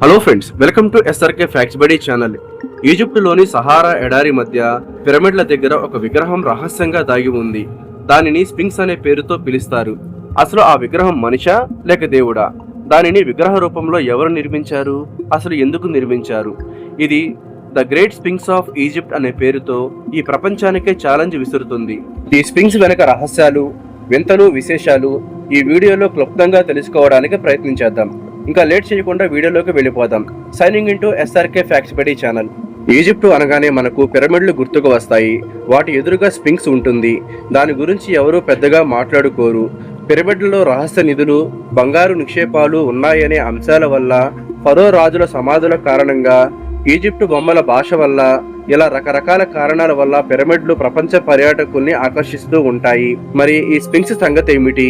Hello friends, welcome to SRK facts buddy channel. ఈజిప్టులోని Sahara ఎడారి మధ్య పిరమిడ్ల దగ్గర ఒక విగ్రహం రహస్యంగా దాగి ఉంది. దానిని స్ఫింక్స్ అనే పేరుతో పిలుస్తారు. అసలు ఆ విగ్రహం మనిషా లేక దేవుడా? దానిని విగ్రహ రూపంలో ఎవరు నిర్మించారు? అసలు ఎందుకు నిర్మించారు? ఇది the great sphinx of Egypt అనే పేరుతో ఈ ప్రపంచానికే ఛాలెంజ్ విసురుతుంది. ఈ స్ఫింక్స్ వెనక రహస్యాలు, వింతలు, విశేషాలు ఈ వీడియోలో క్లుప్తంగా తెలుసుకోవడానికి ప్రయత్నించేద్దాం. ఇంకా లేట్ చేయకుండా వీడియోలోకి వెళ్ళిపోదాం. Signing into SRK facts buddy channel. Egypt అనగానే మనకు పిరమిడ్లు గుర్తుకు వస్తాయి. వాటి ఎదురుగా స్ఫింక్స్ ఉంటుంది. దాని గురించి ఎవరూ పెద్దగా మాట్లాడుకోరు. పిరమిడ్లలో రహస్య నిధులు, బంగారు నిక్షేపాలు ఉన్నాయనే అంశాల వల్ల, ఫరో రాజుల సమాధుల కారణంగా, ఈజిప్టు బొమ్మల భాష వల్ల, ఇలా రకరకాల కారణాల వల్ల పిరమిడ్లు ప్రపంచ పర్యాటకుల్ని ఆకర్షిస్తూ ఉంటాయి. మరి ఈ స్ఫింక్స్ సంగతి ఏమిటి?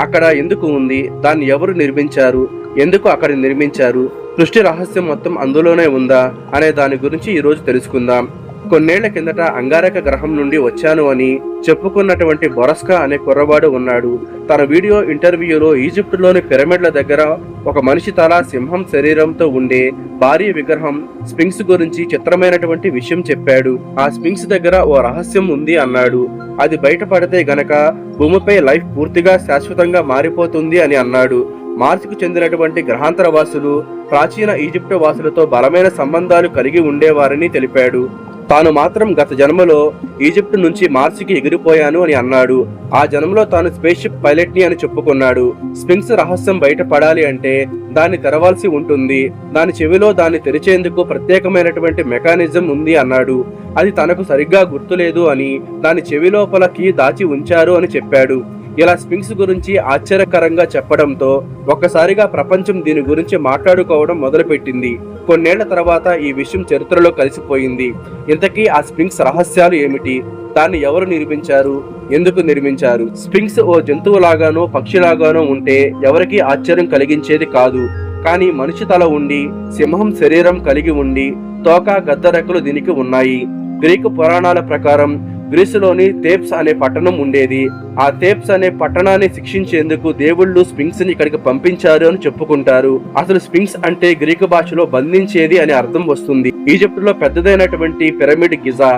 అక్కడ ఎందుకు ఉంది? దాన్ని ఎవరు నిర్మించారు? ఎందుకు అక్కడ నిర్మించారు? సృష్టి రహస్యం మొత్తం అందులోనే ఉందా అనే దాని గురించి ఈరోజు తెలుసుకుందాం. కొన్నేళ్ల కిందట అంగారక గ్రహం నుండి వచ్చాను అని చెప్పుకున్నటువంటి బొరస్కా అనే కుర్రవాడు ఉన్నాడు. తన వీడియో ఇంటర్వ్యూలో ఈజిప్టులోని పిరమిడ్ల దగ్గర ఒక మనిషి తల, సింహం శరీరంతో ఉండే భారీ విగ్రహం స్ఫింక్స్ గురించి చిత్రమైనటువంటి విషయం చెప్పాడు. ఆ స్ఫింక్స్ దగ్గర ఓ రహస్యం ఉంది అన్నాడు. అది బయటపడితే గనక భూమిపై లైఫ్ పూర్తిగా శాశ్వతంగా మారిపోతుంది అని అన్నాడు. మార్స్కు చెందినటువంటి గ్రహాంతర వాసులు ప్రాచీన ఈజిప్టు వాసులతో బలమైన సంబంధాలు కలిగి ఉండేవారని తెలిపాడు. తాను మాత్రం గత జన్మలో ఈజిప్టు నుంచి మార్స్కి ఎగిరిపోయాను అని అన్నాడు. ఆ జన్మలో తాను స్పేస్ షిప్ పైలట్ ని అని చెప్పుకున్నాడు. స్ఫింక్స్ రహస్యం బయటపడాలి అంటే దాన్ని తెరవాల్సి ఉంటుంది. దాని చెవిలో దాన్ని తెరిచేందుకు ప్రత్యేకమైనటువంటి మెకానిజం ఉంది అన్నాడు. అది తనకు సరిగ్గా గుర్తులేదు అని, దాని చెవి లోపల కీ దాచి ఉంచారు అని చెప్పాడు. ఇలా స్ఫింక్స్ గురించి ఆశ్చర్యకరంగా చెప్పడంతో ఒక్కసారిగా ప్రపంచం దీని గురించి మాట్లాడుకోవడం మొదలుపెట్టింది. కొన్నేళ్ల తర్వాత ఈ విషయం చరిత్రలో కలిసిపోయింది. ఇంతకీ ఆ స్ఫింక్స్ రహస్యాలు ఏమిటి? దాన్ని ఎవరు నిర్మించారు? ఎందుకు నిర్మించారు? స్ఫింక్స్ ఓ జంతువులాగానో పక్షిలాగానో ఉంటే ఎవరికీ ఆశ్చర్యం కలిగించేది కాదు. కానీ మనిషి తల ఉండి, సింహం శరీరం కలిగి ఉండి, తోక, గద్దరెక్కలు దీనికి ఉన్నాయి. గ్రీకు పురాణాల ప్రకారం గ్రీసులోని థేబ్స్ అనే పట్టణం ఉండేది. ఆ థేబ్స్ అనే పట్టణాన్ని శిక్షించేందుకు దేవుళ్ళు స్ఫింక్స్ ని ఇక్కడికి పంపించారు అని చెప్పుకుంటారు. అసలు స్ఫింక్స్ అంటే గ్రీకు భాషలో బంధించేది అని అర్థం వస్తుంది. ఈజిప్టులో పెద్దదైనటువంటి పిరమిడ్ గిజా.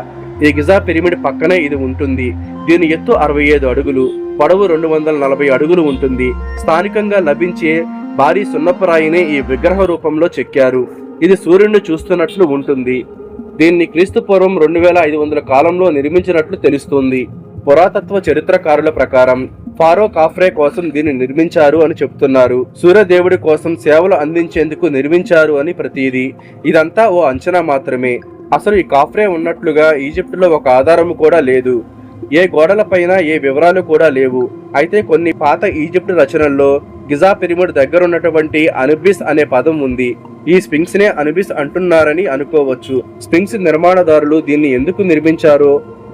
ఈ గిజా పిరమిడ్ పక్కనే ఇది ఉంటుంది. దీని ఎత్తు 65 అడుగులు, పొడవు 240 అడుగులు ఉంటుంది. స్థానికంగా లభించే భారీ సున్నపురాయిని ఈ విగ్రహ రూపంలో చెక్కారు. ఇది సూర్యుడిని చూస్తున్నట్లు ఉంటుంది. దీన్ని క్రీస్తు పూర్వం 2500 కాలంలో నిర్మించినట్లు తెలుస్తుంది. పురాతత్వ చరిత్రకారుల ప్రకారం ఫారో కాఫ్రే కోసం దీన్ని నిర్మించారు అని చెప్తున్నారు. సూర్యదేవుడి కోసం సేవలు అందించేందుకు నిర్మించారు అని ప్రతీది. ఇదంతా ఓ అంచనా మాత్రమే. అసలు ఈ కాఫ్రే ఉన్నట్లుగా ఈజిప్టులో ఒక ఆధారం కూడా లేదు. ఏ గోడలపైన ఏ వివరాలు కూడా లేవు. అయితే కొన్ని పాత ఈజిప్టు రచనల్లో గిజా పిరమిడ్ దగ్గర ఉన్నటువంటి అనుబిస్ అనే పదం ఉంది. ఈ స్ఫింక్స్ నే అనుబిస్ అంటున్నారని అనుకోవచ్చు. స్ఫింక్స్ నిర్మాణదారులు దీన్ని ఎందుకు నిర్మించారో,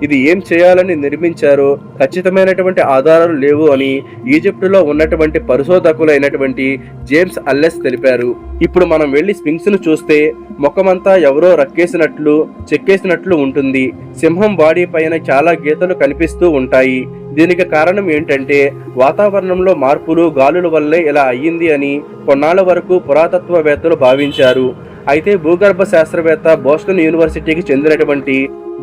ఇది ఏం చేయాలని నిర్మించారో ఖచ్చితమైనటువంటి ఆధారాలు లేవు అని ఈజిప్టులో ఉన్నటువంటి పరిశోధకులైనటువంటి జేమ్స్ అల్లెస్ తెలిపారు. ఇప్పుడు మనం వెళ్లి స్ఫింక్స్ ను చూస్తే ముఖమంతా ఎవరో రక్కేసినట్లు, చెక్కేసినట్లు ఉంటుంది. సింహం బాడీ పైన చాలా గీతలు కనిపిస్తూ ఉంటాయి. దీనికి కారణం ఏంటంటే వాతావరణంలో మార్పులు, గాలుల వల్లే ఇలా అయ్యింది అని కొన్నాళ్ల వరకు పురాతత్వవేత్తలు భావించారు. అయితే భూగర్భ శాస్త్రవేత్త బోస్టన్ యూనివర్సిటీకి చెందినటువంటి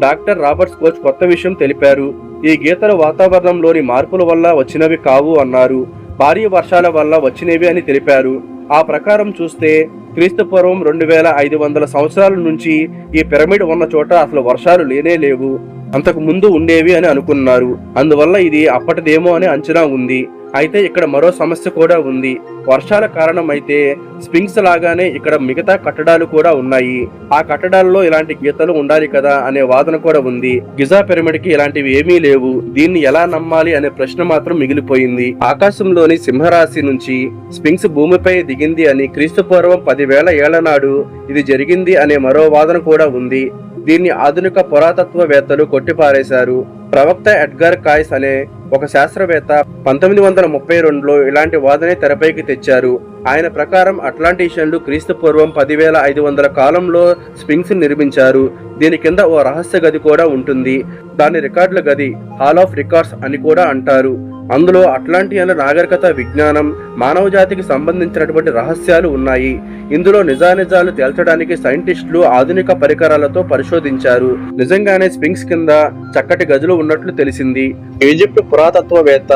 డాక్టర్ రాబర్ట్స్ కోచ్ కొత్త విషయం తెలిపారు. ఈ గీతలు వాతావరణంలోని మార్పుల వల్ల వచ్చినవి కావు అన్నారు. భారీ వర్షాల వల్ల వచ్చినవి అని తెలిపారు. ఆ ప్రకారం చూస్తే క్రీస్తు పూర్వం 2500 సంవత్సరాల నుంచి ఈ పిరమిడ్ ఉన్న చోట అసలు వర్షాలు లేనే లేవు. అంతకు ముందు ఉండేవి అని అనుకున్నారు. అందువల్ల ఇది అప్పటిదేమో అని అంచనా ఉంది. అయితే ఇక్కడ మరో సమస్య కూడా ఉంది. వర్షాల కారణం అయితే స్ఫింక్స్ లాగానే ఇక్కడ మిగతా కట్టడాలు కూడా ఉన్నాయి. ఆ కట్టడాల్లో ఇలాంటి గీతలు ఉండాలి కదా అనే వాదన కూడా ఉంది. గిజా పిరమిడ్ కి ఇలాంటివి ఏమీ లేవు. దీన్ని ఎలా నమ్మాలి అనే ప్రశ్న మాత్రం మిగిలిపోయింది. ఆకాశంలోని సింహరాశి నుంచి స్ఫింక్స్ భూమిపై దిగింది అని క్రీస్తు పూర్వం 10,000 ఏళ్ల నాడు ఇది జరిగింది అనే మరో వాదన కూడా ఉంది. దీన్ని ఆధునిక పురాతత్వవేత్తలు కొట్టిపారేశారు. ప్రవక్త ఎడ్గర్ కాయ్స్ అనే ఒక శాస్త్రవేత్త 1932లో ఇలాంటి వాదనే తెరపైకి తెచ్చారు. ఆయన ప్రకారం అట్లాంటీషియన్లు క్రీస్తు పూర్వం 10,500 కాలంలో స్ఫింక్స్ నిర్మించారు. దీని కింద ఓ రహస్య గది కూడా ఉంటుంది. దాని రికార్డుల గది, హాల్ ఆఫ్ రికార్డ్స్ అని కూడా అంటారు. అందులో అట్లాంటియన్ల నాగరికత, విజ్ఞానం, మానవ జాతికి సంబంధించినటువంటి రహస్యాలు ఉన్నాయి. ఇందులో నిజానిజాలు తేల్చడానికి సైంటిస్టులు ఆధునిక పరికరాలతో పరిశోధించారు. నిజంగానే స్ఫింక్స్ కింద చక్కటి గదులు ఉన్నట్లు తెలిసింది. ఈజిప్ట్ పురాతత్వవేత్త,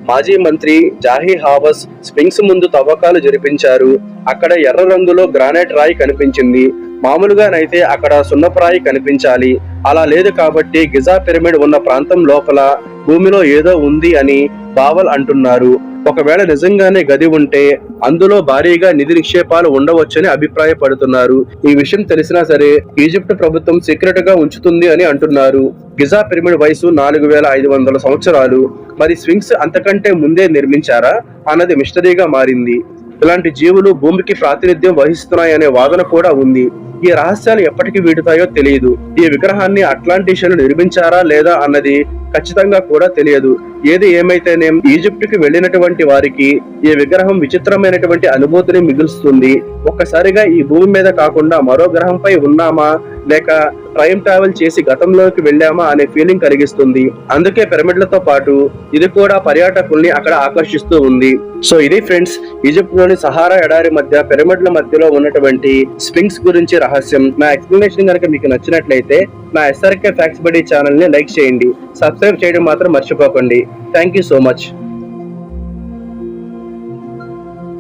మాజీ మంత్రి జాహీ హావస్ స్ఫింక్స్ ముందు తవ్వకాలు జరిపించారు. అక్కడ ఎర్ర రంగులో గ్రానైట్ రాయి కనిపించింది. మామూలుగానైతే అక్కడ సున్నపురాయి కనిపించాలి. అలా లేదు కాబట్టి గిజా పిరమిడ్ ఉన్న ప్రాంతం లోపల భూమిలో ఏదో ఉంది అని బావల్ అంటున్నారు. ఒకవేళ నిజంగానే గది ఉంటే అందులో భారీగా నిధి నిక్షేపాలు ఉండవచ్చని అభిప్రాయపడుతున్నారు. ఈ విషయం తెలిసినా సరే ఈజిప్ట్ ప్రభుత్వం సీక్రెట్ గా ఉంచుతుంది అని అంటున్నారు. గిజా పిరమిడ్ వయసు 4500 సంవత్సరాలు. మరి స్ఫింక్స్ అంతకంటే ముందే నిర్మించారా అన్నది మిస్టరీగా మారింది. ఇలాంటి జీవులు భూమికి ప్రాతినిధ్యం వహిస్తున్నాయనే వాదన కూడా ఉంది. ఈ రహస్యాలు ఎప్పటికి వీడుతాయో తెలియదు. ఈ విగ్రహాన్ని అట్లాంటిషియన్లు నిర్మించారా లేదా అన్నది ఖచ్చితంగా కూడా తెలియదు. ఏది ఏమైతేనేం ఈజిప్ట్ కి వెళ్ళినటువంటి వారికి ఈ విగ్రహం విచిత్రమైనటువంటి అనుభూతిని మిగులుస్తుంది. ఒక్కసారిగా ఈ భూమి మీద కాకుండా మరో గ్రహంపై ఉన్నామా లేక టైం ట్రావెల్ చేసి గతంలోకి వెళ్ళామా అనే ఫీలింగ్ కలిగిస్తుంది. అందుకే పిరమిడ్లతో పాటు ఇది కూడా పర్యాటకుల్ని అక్కడ ఆకర్షిస్తూ ఉంది. సో ఇది ఫ్రెండ్స్, ఈజిప్ట్ లోని సహారా ఎడారి మధ్య పిరమిడ్ల మధ్యలో ఉన్నటువంటి స్ఫింక్స్ గురించి రహస్యం. నా ఎక్స్ప్లెనేషన్ కనుక మీకు నచ్చినట్లయితే నా SRK ఫ్యాక్ట్స్ బడీ ఛానల్ ని లైక్ చేయండి, సబ్స్క్రైబ్ చేయడం మాత్రం మర్చిపోకండి. Thank you so much.